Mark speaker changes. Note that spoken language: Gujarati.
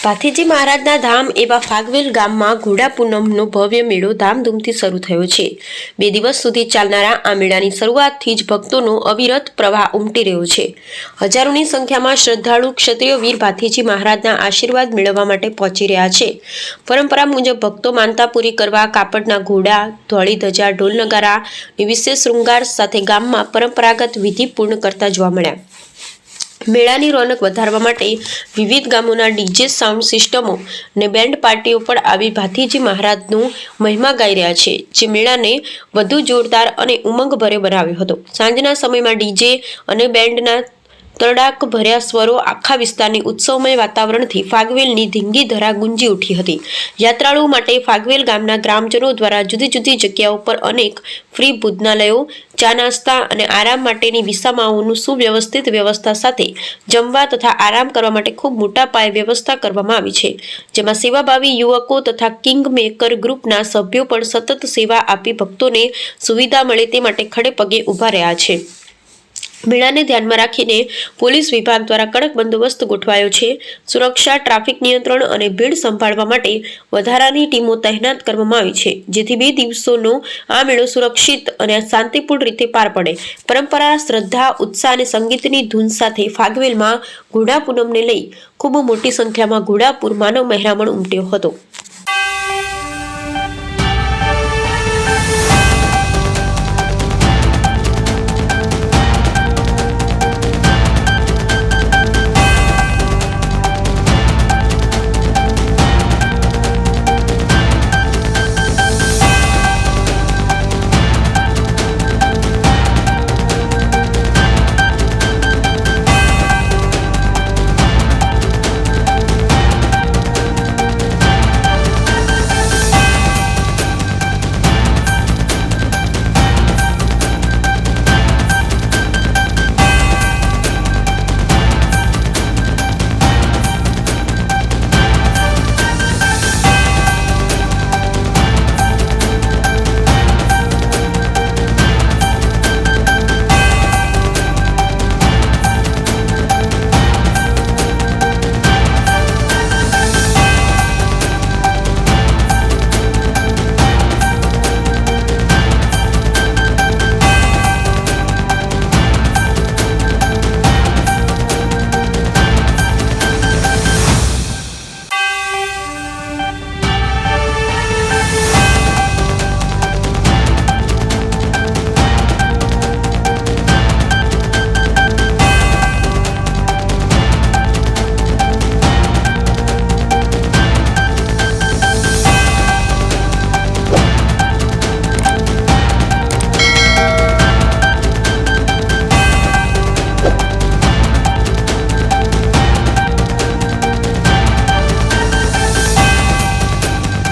Speaker 1: ભાથીજી મહારાજના ધામ એવા ફાગવેલ ગામમાં ઘોડા પૂનમનો ભવ્ય મેળો ધામધૂમથી શરૂ થયો છે। 2 દિવસ સુધી ચાલનારા આ મેળાની શરૂઆતથી જ ભક્તોનો અવિરત પ્રવાહ ઉમટી રહ્યો છે। હજારોની સંખ્યામાં શ્રદ્ધાળુ ક્ષત્રિય વીર ભાથીજી મહારાજના આશીર્વાદ મેળવવા માટે પહોંચી રહ્યા છે। પરંપરા મુજબ ભક્તો માનતા પૂરી કરવા કાપડના ઘોડા, ધોળી ધજા, ઢોલ નગારાની વિશેષ શૃંગાર સાથે ગામમાં પરંપરાગત વિધિ પૂર્ણ કરતા જોવા મળ્યા। મેળાની રોનક વધારવા માટે વિવિધ ગામોના ડીજે સાઉન્ડ સિસ્ટમો અને બેન્ડ પાર્ટીઓ પણ આવી ભાથીજી મહારાજનું મહિમા ગાઈ રહ્યા છે, જે મેળાને વધુ જોરદાર અને ઉમંગભર્યો બનાવ્યો હતો। સાંજના સમયમાં ડીજે અને બેન્ડના તડાક ભર્યા સ્વરો આખા વિસ્તારની ઉત્સવમય વાતાવરણથી ફાગવેલની ધીંગી ધરા ગુંજી ઉઠી હતી। યાત્રાળુઓ માટે ફાગવેલ ગામના ગ્રામજનો દ્વારા જુદી જુદી જગ્યાઓ પર અનેક ફ્રી ભોજનાલયો, ચા નાસ્તા અને આરામ માટેની વિસામાઓનું સુવ્યવસ્થિત વ્યવસ્થા સાથે જમવા તથા આરામ કરવા માટે ખૂબ મોટા પાયે વ્યવસ્થા કરવામાં આવી છે, જેમાં સેવાભાવી યુવકો તથા કિંગ મેકર ગ્રુપના સભ્યો પણ સતત સેવા આપી ભક્તોને સુવિધા મળે તે માટે ખડે પગે ઊભા રહ્યા છે। મેળાને ધ્યાનમાં રાખીને પોલીસ વિભાગ દ્વારા કડક બંદોબસ્ત ગોઠવાયો છે। સુરક્ષા, ટ્રાફિક નિયંત્રણ અને ભીડ સંભાળવા માટે વધારાની ટીમો તૈનાત કરવામાં આવી છે, જેથી 2 દિવસોનો આ મેળો સુરક્ષિત અને શાંતિપૂર્ણ રીતે પાર પડે। પરંપરા, શ્રદ્ધા, ઉત્સાહ અને સંગીતની ધૂન સાથે ફાગવેલમાં ઘોડા પૂનમને લઈ ખૂબ મોટી સંખ્યામાં ઘોડાપુર માનવ મહેરામણ ઉમટ્યો હતો।